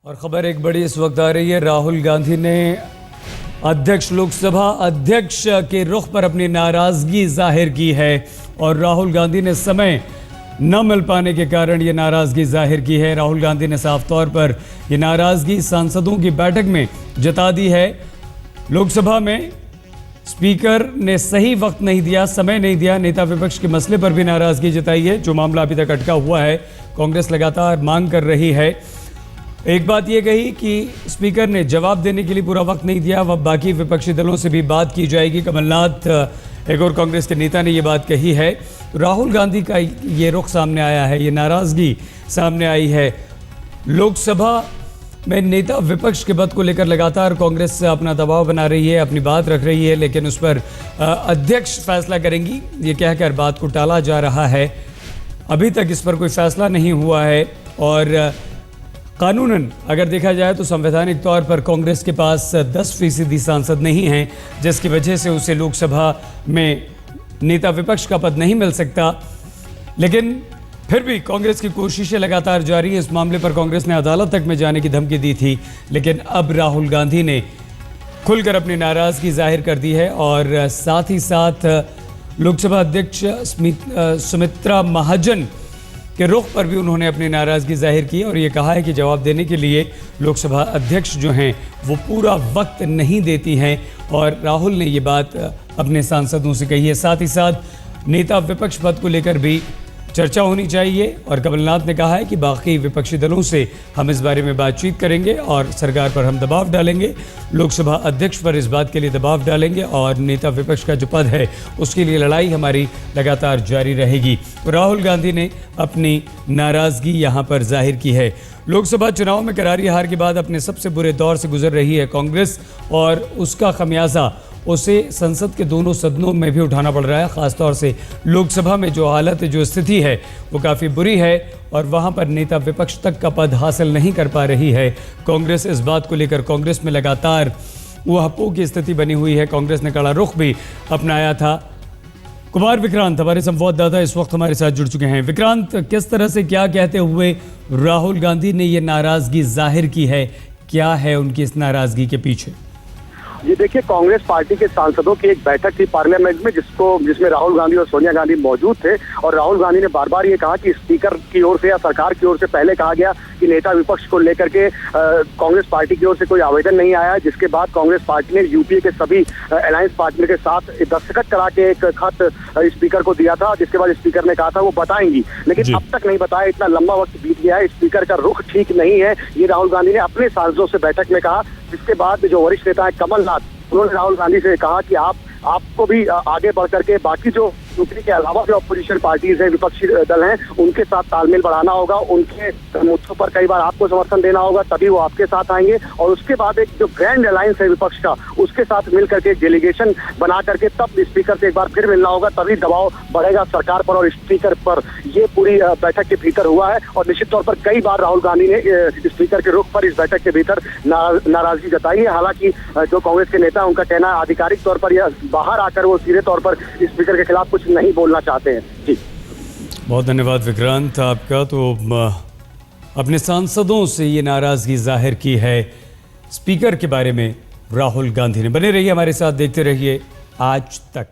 और खबर एक बड़ी इस वक्त आ रही है। राहुल गांधी ने अध्यक्ष लोकसभा अध्यक्ष के रुख पर अपनी नाराजगी जाहिर की है और राहुल गांधी ने समय न मिल पाने के कारण ये नाराजगी जाहिर की है। राहुल गांधी ने साफ तौर पर ये नाराजगी सांसदों की बैठक में जता दी है। लोकसभा में स्पीकर ने सही वक्त नहीं दिया, समय नहीं दिया। नेता विपक्ष के मसले पर भी नाराजगी जताई है, जो मामला अभी तक अटका हुआ है। कांग्रेस लगातार मांग कर रही है। एक बात यह कही कि स्पीकर ने जवाब देने के लिए पूरा वक्त नहीं दिया। वह बाकी विपक्षी दलों से भी बात की जाएगी। कमलनाथ, एक और कांग्रेस के नेता ने यह बात कही है। राहुल गांधी का ये रुख सामने आया है, ये नाराजगी सामने आई है। लोकसभा में नेता विपक्ष के पद को लेकर लगातार कांग्रेस से अपना दबाव बना रही है, अपनी बात रख रही है, लेकिन उस पर अध्यक्ष फैसला करेंगी ये कहकर बात को टाला जा रहा है। अभी तक इस पर कोई फैसला नहीं हुआ है और कानूनन अगर देखा जाए तो संवैधानिक तौर पर कांग्रेस के पास 10% सांसद नहीं हैं, जिसकी वजह से उसे लोकसभा में नेता विपक्ष का पद नहीं मिल सकता। लेकिन फिर भी कांग्रेस की कोशिशें लगातार जारी हैं। इस मामले पर कांग्रेस ने अदालत तक में जाने की धमकी दी थी, लेकिन अब राहुल गांधी ने खुलकर अपनी नाराजगी जाहिर कर दी है और साथ ही साथ लोकसभा अध्यक्ष सुमित्रा महाजन के रुख पर भी उन्होंने अपनी नाराजगी जाहिर की और ये कहा है कि जवाब देने के लिए लोकसभा अध्यक्ष जो हैं वो पूरा वक्त नहीं देती हैं और राहुल ने ये बात अपने सांसदों से कही है। साथ ही साथ नेता विपक्ष पद को लेकर भी चर्चा होनी चाहिए और कमलनाथ ने कहा है कि बाकी विपक्षी दलों से हम इस बारे में बातचीत करेंगे और सरकार पर हम दबाव डालेंगे, लोकसभा अध्यक्ष पर इस बात के लिए दबाव डालेंगे और नेता विपक्ष का जो पद है उसके लिए लड़ाई हमारी लगातार जारी रहेगी। राहुल गांधी ने अपनी नाराज़गी यहाँ पर जाहिर की है। लोकसभा चुनाव में करारी हार के बाद अपने सबसे बुरे दौर से गुजर रही है कांग्रेस और उसका खमियाजा उसे संसद के दोनों सदनों में भी उठाना पड़ रहा है। ख़ासतौर से लोकसभा में जो हालत, जो स्थिति है वो काफ़ी बुरी है और वहाँ पर नेता विपक्ष तक का पद हासिल नहीं कर पा रही है कांग्रेस। इस बात को लेकर कांग्रेस में लगातार ऊहापोह की स्थिति बनी हुई है। कांग्रेस ने कड़ा रुख भी अपनाया था। कुमार विक्रांत हमारे संवाददाता इस वक्त हमारे साथ जुड़ चुके हैं। विक्रांत, किस तरह से क्या कहते हुए राहुल गांधी ने ये नाराज़गी जाहिर की है, क्या है उनकी इस नाराज़गी के पीछे? ये देखिए, कांग्रेस पार्टी के सांसदों की एक बैठक थी पार्लियामेंट में जिसमें राहुल गांधी और सोनिया गांधी मौजूद थे और राहुल गांधी ने बार बार ये कहा कि स्पीकर की ओर से या सरकार की ओर से पहले कहा गया कि नेता विपक्ष को लेकर के कांग्रेस पार्टी की ओर से कोई आवेदन नहीं आया, जिसके बाद कांग्रेस पार्टी ने यूपीए के सभी अलायंस पार्टनर के साथ दस्तखत करा के एक खत स्पीकर को दिया था, जिसके बाद स्पीकर ने कहा था वो बताएंगी, लेकिन अब तक नहीं बताया। इतना लंबा वक्त बीत गया है, स्पीकर का रुख ठीक नहीं है, ये राहुल गांधी ने अपने सांसदों से बैठक में कहा। जिसके बाद जो वरिष्ठ नेता है कमलनाथ, उन्होंने राहुल गांधी से कहा कि आपको भी आगे बढ़ करके बाकी जो यूपी के अलावा जो अपोजिशन पार्टीज हैं, विपक्षी दल हैं, उनके साथ तालमेल बढ़ाना होगा, उनके मुद्दों पर कई बार आपको समर्थन देना होगा, तभी वो आपके साथ आएंगे। और उसके बाद एक जो ग्रैंड अलायंस है विपक्ष का, उसके साथ मिल करके एक डेलीगेशन बना करके तब स्पीकर से एक बार फिर मिलना होगा, तभी दबाव बढ़ेगा सरकार पर और स्पीकर पर। ये पूरी बैठक के भीतर हुआ है और निश्चित तौर पर कई बार राहुल गांधी ने स्पीकर के रुख पर इस बैठक के भीतर नाराजगी जताई है। हालांकि जो कांग्रेस के नेता, उनका कहना आधिकारिक तौर पर या बाहर आकर वो सीधे तौर पर स्पीकर के खिलाफ कुछ नहीं बोलना चाहते हैं। जी, बहुत धन्यवाद विक्रांत आपका। तो अपने सांसदों से ये नाराजगी जाहिर की है स्पीकर के बारे में राहुल गांधी ने। बने रहिए हमारे साथ, देखते रहिए आज तक।